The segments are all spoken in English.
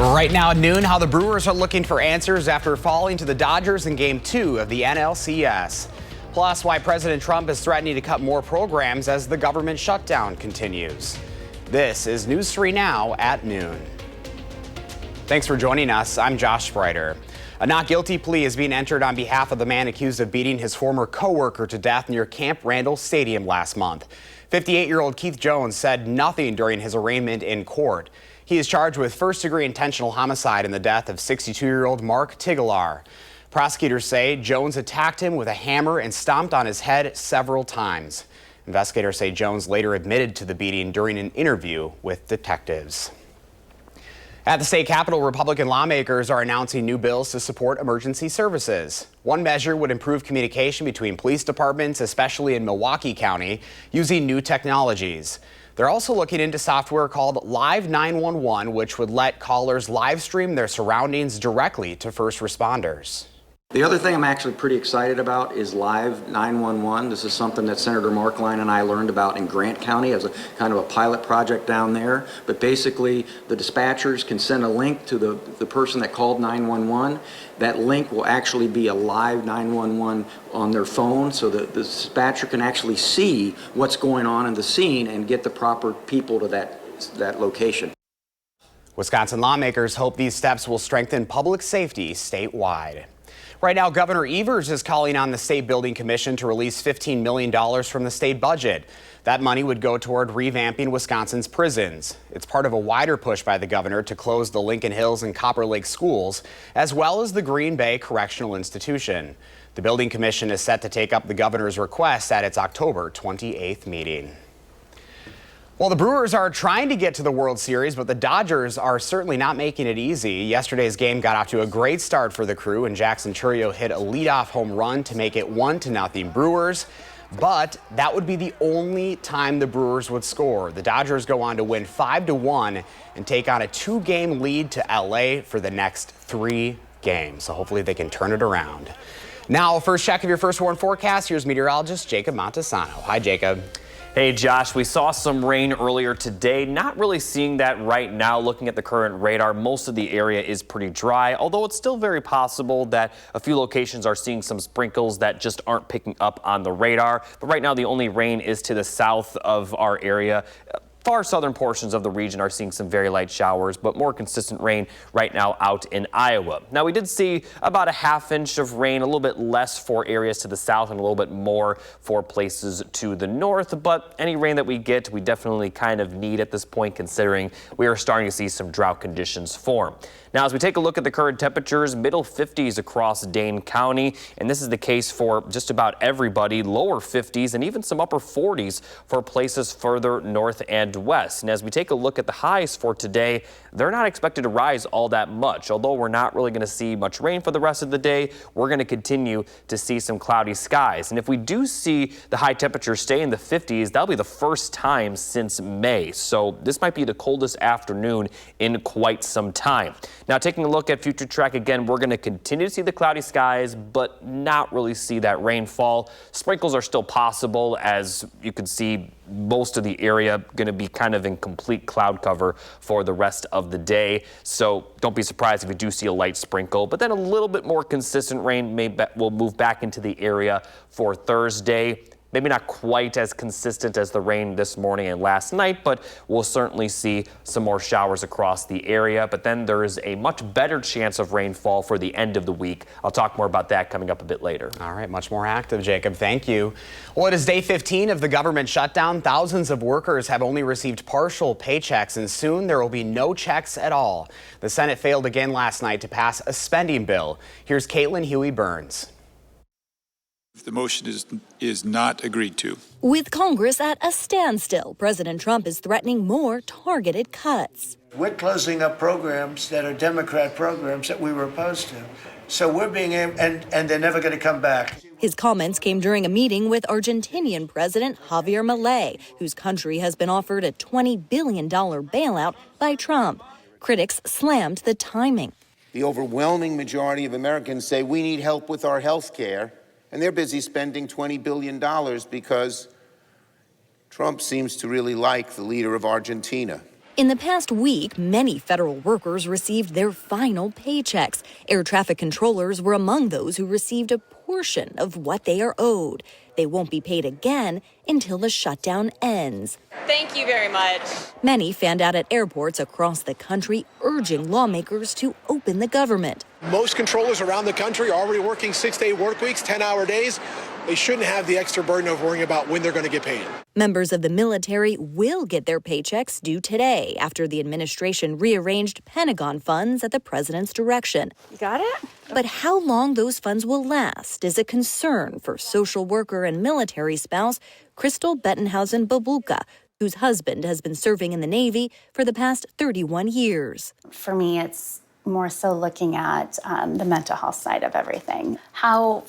Right now at noon, how the Brewers are looking for answers after falling to the Dodgers in Game 2 of the NLCS. Plus, why President Trump is threatening to cut more programs as the government shutdown continues. This is News 3 Now at noon. Thanks for joining us. I'm Josh Spreiter. A not guilty plea is being entered on behalf of the man accused of beating his former co-worker to death near Camp Randall Stadium last month. 58-year-old Keith Jones said nothing during his arraignment in court. He is charged with first-degree intentional homicide in the death of 62-year-old Mark Tigelaar. Prosecutors say Jones attacked him with a hammer and stomped on his head several times. Investigators say Jones later admitted to the beating during an interview with detectives. At the state capitol, Republican lawmakers are announcing new bills to support emergency services. One measure would improve communication between police departments, especially in Milwaukee County, using new technologies. They're also looking into software called Live 911, which would let callers live stream their surroundings directly to first responders. The other thing I'm actually pretty excited about is Live 911. This is something that Senator Markline and I learned about in Grant County as a kind of a pilot project down there. But basically, the dispatchers can send a link to the person that called 911. That link will actually be a live 911 on their phone, so that the dispatcher can actually see what's going on in the scene and get the proper people to that location. Wisconsin lawmakers hope these steps will strengthen public safety statewide. Right now, Governor Evers is calling on the State Building Commission to release $15 million from the state budget. That money would go toward revamping Wisconsin's prisons. It's part of a wider push by the governor to close the Lincoln Hills and Copper Lake schools, as well as the Green Bay Correctional Institution. The Building Commission is set to take up the governor's request at its October 28th meeting. Well, the Brewers are trying to get to the World Series, but the Dodgers are certainly not making it easy. Yesterday's game got off to a great start for the Crew, and Jackson Chourio hit a leadoff home run to make it 1-0 Brewers. But that would be the only time the Brewers would score. The Dodgers go on to win 5-1 and take on a 2-game lead to LA for the next 3 games. So hopefully they can turn it around. Now, first check of your first warn forecast. Here's meteorologist Jacob Montesano. Hi, Jacob. Hey Josh, we saw some rain earlier today. Not really seeing that right now. Looking at the current radar, most of the area is pretty dry, although it's still very possible that a few locations are seeing some sprinkles that just aren't picking up on the radar. But right now the only rain is to the south of our area. Far southern portions of the region are seeing some very light showers, but more consistent rain right now out in Iowa. Now, we did see about a ½ inch of rain, a little bit less for areas to the south and a little bit more for places to the north. But any rain that we get, we definitely kind of need at this point, considering we are starting to see some drought conditions form. Now, as we take a look at the current temperatures, middle 50s across Dane County, and this is the case for just about everybody, lower 50s and even some upper 40s for places further north and west. And as we take a look at the highs for today, they're not expected to rise all that much. Although we're not really going to see much rain for the rest of the day, we're going to continue to see some cloudy skies. And if we do see the high temperatures stay in the 50s, that'll be the first time since May. So this might be the coldest afternoon in quite some time. Now, taking a look at future track again, we're going to continue to see the cloudy skies, but not really see that rainfall. Sprinkles are still possible, as you can see most of the area going to be kind of in complete cloud cover for the rest of the day. So don't be surprised if you do see a light sprinkle, but then a little bit more consistent rain will move back into the area for Thursday. Maybe not quite as consistent as the rain this morning and last night, but we'll certainly see some more showers across the area. But then there is a much better chance of rainfall for the end of the week. I'll talk more about that coming up a bit later. All right, much more active, Jacob. Thank you. Well, it is day 15 of the government shutdown. Thousands of workers have only received partial paychecks, and soon there will be no checks at all. The Senate failed again last night to pass a spending bill. Here's Caitlin Huey-Burns. If the motion is not agreed to. With Congress at a standstill, President Trump is threatening more targeted cuts. We're closing up programs that are Democrat programs that we were opposed to. So we're being, and they're never going to come back. His comments came during a meeting with Argentinian President Javier Milei, whose country has been offered a $20 billion bailout by Trump. Critics slammed the timing. The overwhelming majority of Americans say we need help with our health care. And they're busy spending $20 billion because Trump seems to really like the leader of Argentina. In the past week, many federal workers received their final paychecks. Air traffic controllers were among those who received a portion of what they are owed. They won't be paid again until the shutdown ends. Thank you very much. Many fanned out at airports across the country, urging lawmakers to open the government. Most controllers around the country are already working 6-day work weeks, 10-hour days. They shouldn't have the extra burden of worrying about when they're going to get paid. Members of the military will get their paychecks due today after the administration rearranged Pentagon funds at the president's direction. You got it? But how long those funds will last is a concern for social worker and military spouse Crystal Bettenhausen-Babulka, whose husband has been serving in the Navy for the past 31 years. For me, it's more so looking at the mental health side of everything. How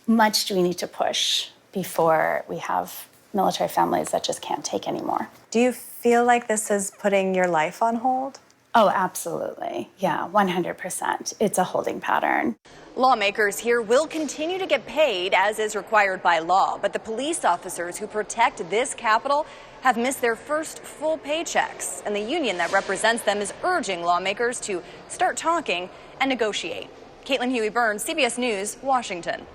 much do we need to push before we have military families that just can't take anymore? Do you feel like this is putting your life on hold? Oh, absolutely. Yeah, 100%. It's a holding pattern. Lawmakers here will continue to get paid as is required by law, but the police officers who protect this Capitol have missed their first full paychecks, and the union that represents them is urging lawmakers to start talking and negotiate. Caitlin Huey-Burns, CBS News, Washington.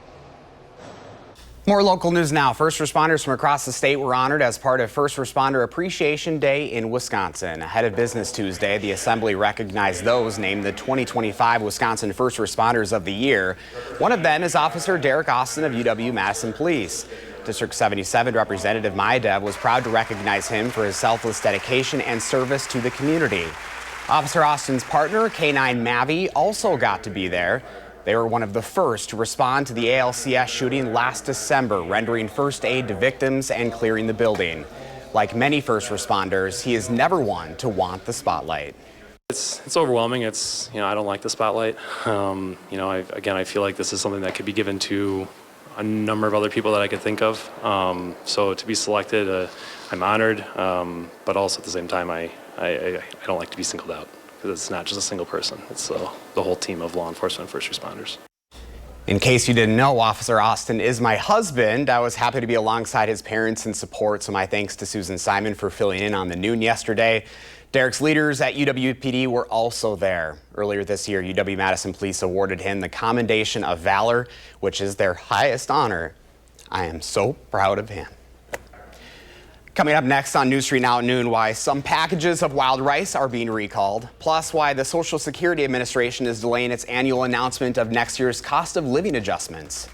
More local news now. First responders from across the state were honored as part of First Responder Appreciation Day in Wisconsin. Ahead of Business Tuesday, the Assembly recognized those named the 2025 Wisconsin First Responders of the Year. One of them is Officer Derek Austin of UW-Madison Police. District 77 Representative Maya Dev was proud to recognize him for his selfless dedication and service to the community. Officer Austin's partner, K9 Mavi, also got to be there. They were one of the first to respond to the ALCS shooting last December, rendering first aid to victims and clearing the building. Like many first responders, he is never one to want the spotlight. It's overwhelming. I don't like the spotlight. I feel like this is something that could be given to a number of other people that I could think of. So to be selected, I'm honored, but also at the same time, I don't like to be singled out. Because it's not just a single person, it's the whole team of law enforcement and first responders. In case you didn't know, Officer Austin is my husband. I was happy to be alongside his parents in support, so my thanks to Susan Simon for filling in on the noon yesterday. Derek's leaders at UWPD were also there. Earlier this year, UW-Madison Police awarded him the Commendation of Valor, which is their highest honor. I am so proud of him. Coming up next on News Street Now at noon, why some packages of wild rice are being recalled, plus why the Social Security Administration is delaying its annual announcement of next year's cost of living adjustments.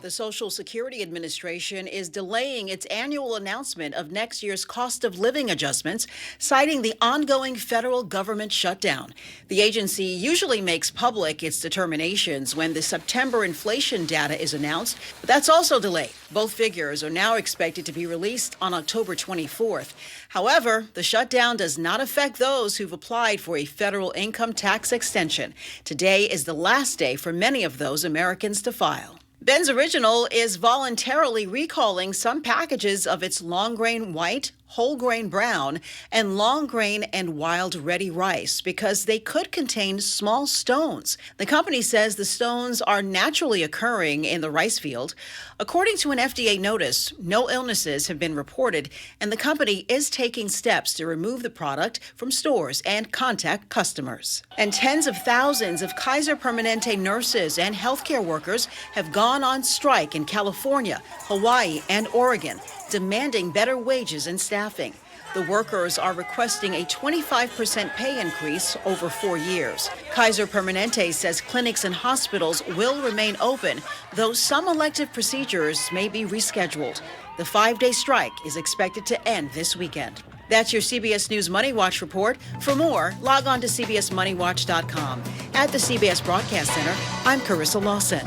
The Social Security Administration is delaying its annual announcement of next year's cost of living adjustments, citing the ongoing federal government shutdown. The agency usually makes public its determinations when the September inflation data is announced, but that's also delayed. Both figures are now expected to be released on October 24th. However, the shutdown does not affect those who've applied for a federal income tax extension. Today is the last day for many of those Americans to file. Ben's Original is voluntarily recalling some packages of its long grain white, whole grain brown, and long grain and wild ready rice because they could contain small stones. The company says the stones are naturally occurring in the rice field. According to an FDA notice, no illnesses have been reported, and the company is taking steps to remove the product from stores and contact customers. And tens of thousands of Kaiser Permanente nurses and healthcare workers have gone on strike in California, Hawaii, and Oregon, demanding better wages and staffing. The workers are requesting a 25% pay increase over 4 years. Kaiser Permanente says clinics and hospitals will remain open, though some elective procedures may be rescheduled. The 5-day strike is expected to end this weekend. That's your CBS News Money Watch report. For more, log on to cbsmoneywatch.com. At the CBS Broadcast Center, I'm Carissa Lawson.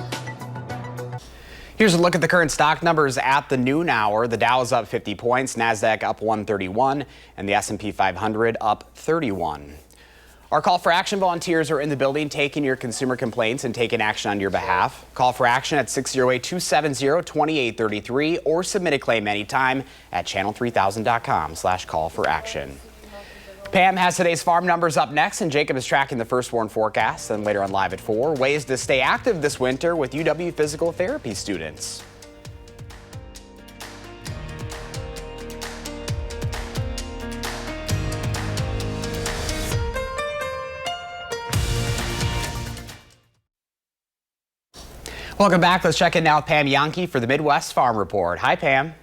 Here's a look at the current stock numbers at the noon hour. The Dow is up 50 points, NASDAQ up 131, and the S&P 500 up 31. Our Call for Action volunteers are in the building taking your consumer complaints and taking action on your behalf. Call for action at 608-270-2833 or submit a claim anytime at channel3000.com/call for action. Pam has today's farm numbers up next, and Jacob is tracking the first warn forecast. And later on Live at 4, ways to stay active this winter with UW physical therapy students. Welcome back. Let's check in now with Pam Yankee for the Midwest Farm Report. Hi, Pam.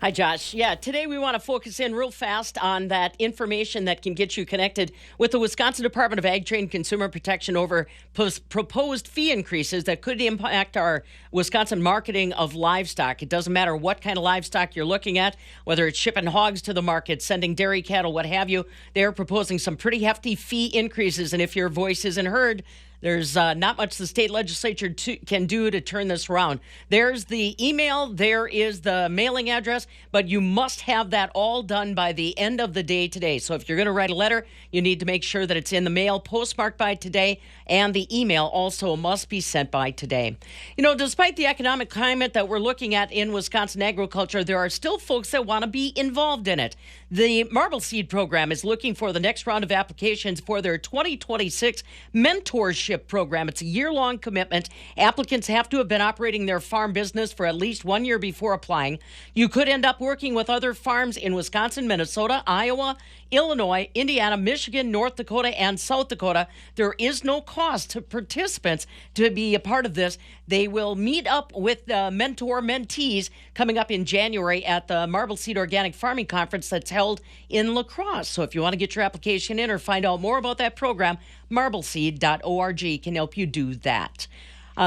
Hi, Josh. Yeah, today we want to focus in real fast on that information that can get you connected with the Wisconsin Department of Ag, Trade, and Consumer Protection over proposed fee increases that could impact our Wisconsin marketing of livestock. It doesn't matter what kind of livestock you're looking at, whether it's shipping hogs to the market, sending dairy cattle, what have you. They're proposing some pretty hefty fee increases, and if your voice isn't heard, there's not much the state legislature can do to turn this around. There's the email, there is the mailing address, but you must have that all done by the end of the day today. So if you're going to write a letter, you need to make sure that it's in the mail, postmarked by today, and the email also must be sent by today. You know, despite the economic climate that we're looking at in Wisconsin agriculture, there are still folks that want to be involved in it. The Marble Seed program is looking for the next round of applications for their 2026 mentorship program. It's a year-long commitment. Applicants have to have been operating their farm business for at least 1 year before applying. You could end up working with other farms in Wisconsin, Minnesota, Iowa, Illinois, Indiana, Michigan, North Dakota, and South Dakota. There is no cost to participants to be a part of this. They will meet up with mentees coming up in January at the Marble Seed Organic Farming Conference that's held in La Crosse. So if you want to get your application in or find out more about that program, marbleseed.org can help you do that.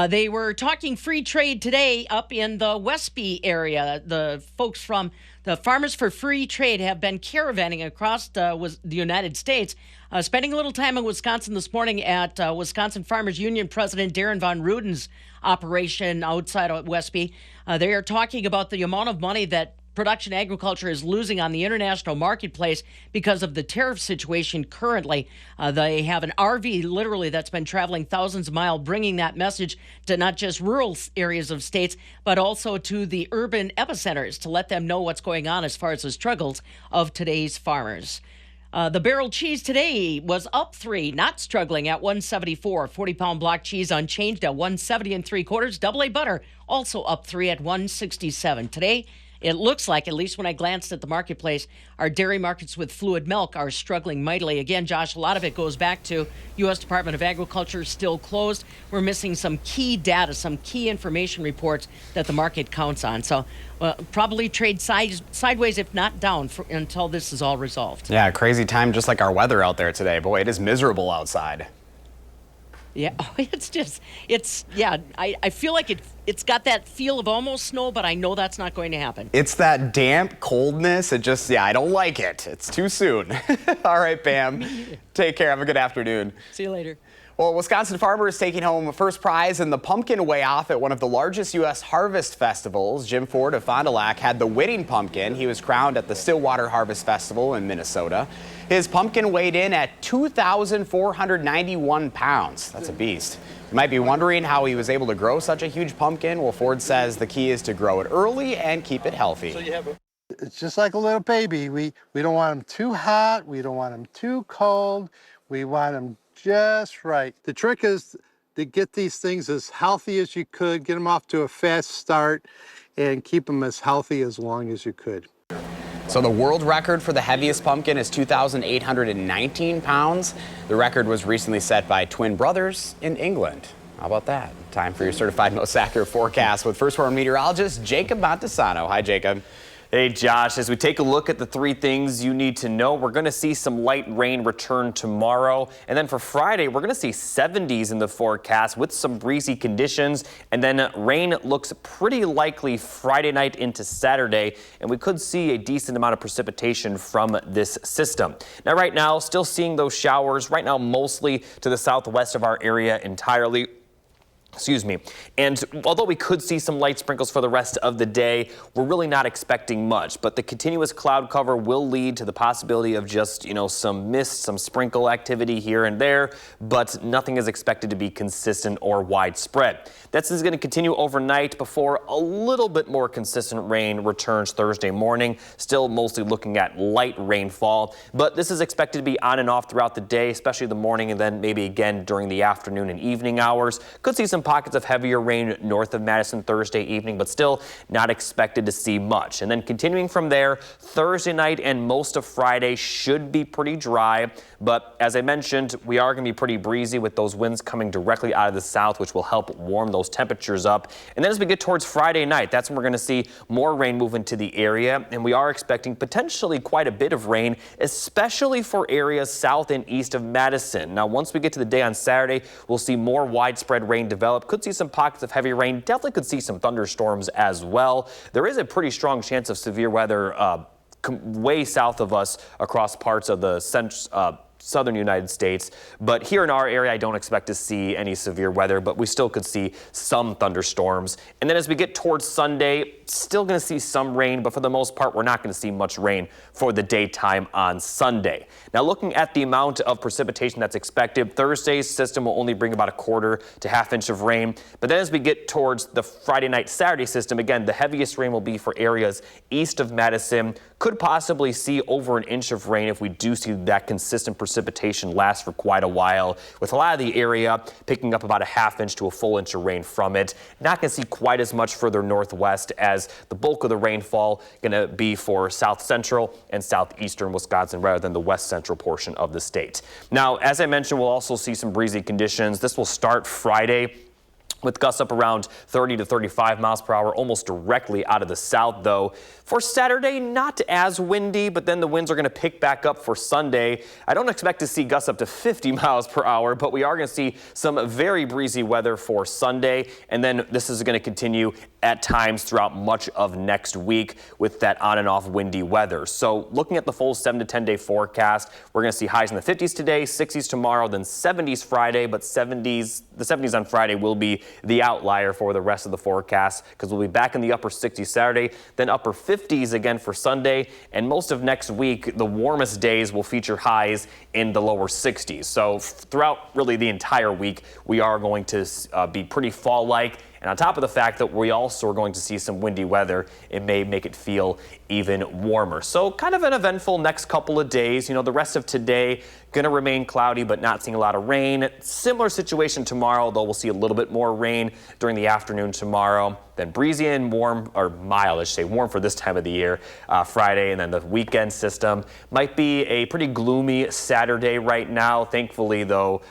They were talking free trade today up in the Westby area. The folks from the Farmers for Free Trade have been caravanning across the United States, spending a little time in Wisconsin this morning at Wisconsin Farmers Union President Darren Von Ruden's operation outside of Westby. They are talking about the amount of money that production agriculture is losing on the international marketplace because of the tariff situation currently. They have an RV literally that's been traveling thousands of miles, bringing that message to not just rural areas of states, but also to the urban epicenters to let them know what's going on as far as the struggles of today's farmers. The barrel cheese today was up 3, not struggling at 174. 40-pound block cheese unchanged at 170 3/4. Double A butter also up 3 at 167. Today, it looks like, at least when I glanced at the marketplace, our dairy markets with fluid milk are struggling mightily. Again, Josh, a lot of it goes back to U.S. Department of Agriculture still closed. We're missing some key data, some key information reports that the market counts on. So probably trade sideways, if not down, until this is all resolved. Yeah, crazy time, just like our weather out there today. Boy, it is miserable outside. Yeah, I feel like it's got that feel of almost snow, but I know that's not going to happen. It's that damp coldness. I don't like it. It's too soon. All right, Pam. Take care. Have a good afternoon. See you later. Well, Wisconsin farmer is taking home first prize in the pumpkin weigh-off at one of the largest U.S. harvest festivals. Jim Ford of Fond du Lac had the winning pumpkin. He was crowned at the Stillwater Harvest Festival in Minnesota. His pumpkin weighed in at 2,491 pounds. That's a beast. You might be wondering how he was able to grow such a huge pumpkin. Well, Ford says the key is to grow it early and keep it healthy. It's just like a little baby. We don't want them too hot. We don't want them too cold. We want them just right. The trick is to get these things as healthy as you could, get them off to a fast start, and keep them as healthy as long as you could. So the world record for the heaviest pumpkin is 2,819 pounds. The record was recently set by twin brothers in England. How about that? Time for your certified most accurate forecast with First Warn meteorologist Jacob Montesano. Hi, Jacob. Hey, Josh, as we take a look at the 3 things you need to know, we're going to see some light rain return tomorrow. And then for Friday, we're going to see 70s in the forecast with some breezy conditions. And then rain looks pretty likely Friday night into Saturday. And we could see a decent amount of precipitation from this system. Now, right now, still seeing those showers right now, mostly to the southwest of our area entirely. Excuse me. And although we could see some light sprinkles for the rest of the day, we're really not expecting much. But the continuous cloud cover will lead to the possibility of just, some mist, some sprinkle activity here and there, but nothing is expected to be consistent or widespread. This is going to continue overnight before a little bit more consistent rain returns Thursday morning. Still mostly looking at light rainfall, but this is expected to be on and off throughout the day, especially the morning and then maybe again during the afternoon and evening hours. Could see some pockets of heavier rain north of Madison Thursday evening, but still not expected to see much. And then continuing from there, Thursday night and most of Friday should be pretty dry. But as I mentioned, we are going to be pretty breezy with those winds coming directly out of the south, which will help warm those temperatures up. And then as we get towards Friday night, that's when we're going to see more rain move into the area. And we are expecting potentially quite a bit of rain, especially for areas south and east of Madison. Now, once we get to the day on Saturday, we'll see more widespread rain develop. Could see some pockets of heavy rain. Definitely could see some thunderstorms as well. There is a pretty strong chance of severe weather way south of us across parts of the southern United States. But here in our area, I don't expect to see any severe weather, but we still could see some thunderstorms. And then as we get towards Sunday, still going to see some rain, but for the most part, we're not going to see much rain for the daytime on Sunday. Now, looking at the amount of precipitation that's expected, Thursday's system will only bring about a quarter to half inch of rain. But then as we get towards the Friday night, Saturday system, again, the heaviest rain will be for areas east of Madison. Could possibly see over an inch of rain if we do see that consistent precipitation last for quite a while, with a lot of the area picking up about a half inch to a full inch of rain from it. Not going to see quite as much further northwest, as the bulk of the rainfall going to be for south central and southeastern Wisconsin rather than the west central portion of the state. Now, as I mentioned, we'll also see some breezy conditions. This will start Friday with gusts up around 30 to 35 miles per hour, almost directly out of the south, though. For Saturday, not as windy, but then the winds are going to pick back up for Sunday. I don't expect to see gusts up to 50 miles per hour, but we are going to see some very breezy weather for Sunday. And then this is going to continue at times throughout much of next week with that on and off windy weather. So looking at the full 7 to 10 day forecast, we're going to see highs in the 50s today, 60s tomorrow, then 70s Friday, but the 70s on Friday will be the outlier for the rest of the forecast, because we'll be back in the upper 60s Saturday, then upper 50s again for Sunday, and most of next week, the warmest days will feature highs in the lower 60s. So throughout really the entire week, we are going to be pretty fall-like. And on top of the fact that we also are going to see some windy weather, it may make it feel even warmer. So kind of an eventful next couple of days. The rest of today going to remain cloudy, but not seeing a lot of rain. Similar situation tomorrow, though we'll see a little bit more rain during the afternoon tomorrow. Then breezy and warm, or mild, I should say, warm for this time of the year, Friday. And then the weekend system might be a pretty gloomy Saturday right now. Thankfully, though,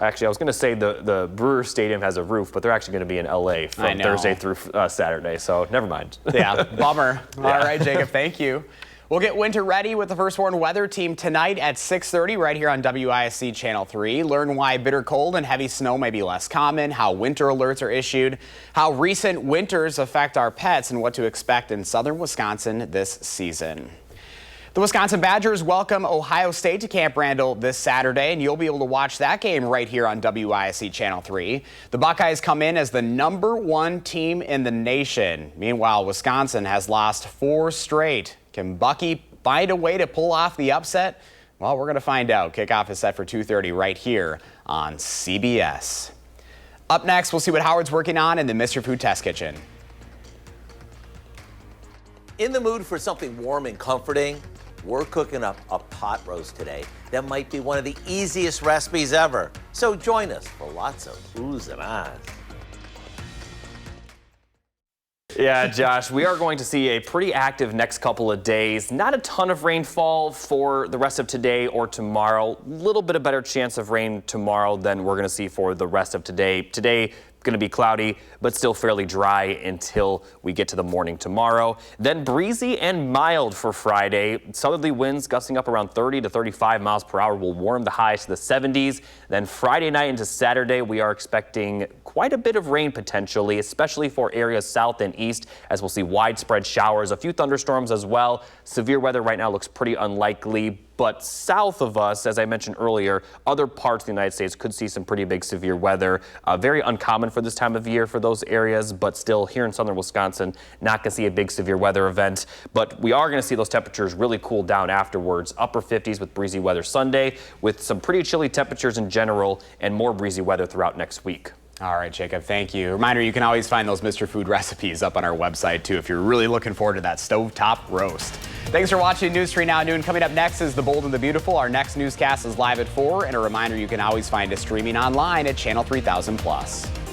actually, I was going to say the Brewers Stadium has a roof, but they're actually going to be in L.A. from Thursday through Saturday, so never mind. Yeah, bummer. Yeah. All right, Jacob, thank you. We'll get winter ready with the First Warn Weather Team tonight at 6:30 right here on WISC Channel 3. Learn why bitter cold and heavy snow may be less common, how winter alerts are issued, how recent winters affect our pets, and what to expect in southern Wisconsin this season. The Wisconsin Badgers welcome Ohio State to Camp Randall this Saturday, and you'll be able to watch that game right here on WISC Channel 3. The Buckeyes come in as the #1 team in the nation. Meanwhile, Wisconsin has lost 4 straight. Can Bucky find a way to pull off the upset? Well, we're going to find out. Kickoff is set for 2:30 right here on CBS. Up next, we'll see what Howard's working on in the Mr. Food Test Kitchen. In the mood for something warm and comforting? We're cooking up a pot roast today that might be one of the easiest recipes ever. So join us for lots of oohs and ahs. Yeah, Josh, we are going to see a pretty active next couple of days. Not a ton of rainfall for the rest of today or tomorrow. A little bit of better chance of rain tomorrow than we're going to see for the rest of today. Today, going to be cloudy, but still fairly dry until we get to the morning tomorrow. Then breezy and mild for Friday. Southerly winds gusting up around 30 to 35 miles per hour will warm the highs to the 70s. Then Friday night into Saturday, we are expecting quite a bit of rain potentially, especially for areas south and east, as we'll see widespread showers, a few thunderstorms as well. Severe weather right now looks pretty unlikely. But south of us, as I mentioned earlier, other parts of the United States could see some pretty big severe weather. Very uncommon for this time of year for those areas, but still here in southern Wisconsin, not going to see a big severe weather event. But we are going to see those temperatures really cool down afterwards. Upper 50s with breezy weather Sunday, with some pretty chilly temperatures in general and more breezy weather throughout next week. All right, Jacob, thank you. Reminder, you can always find those Mr. Food recipes up on our website, too, if you're really looking forward to that stovetop roast. Thanks for watching News 3 Now Noon. Coming up next is The Bold and the Beautiful. Our next newscast is live at 4. And a reminder, you can always find us streaming online at Channel 3000+.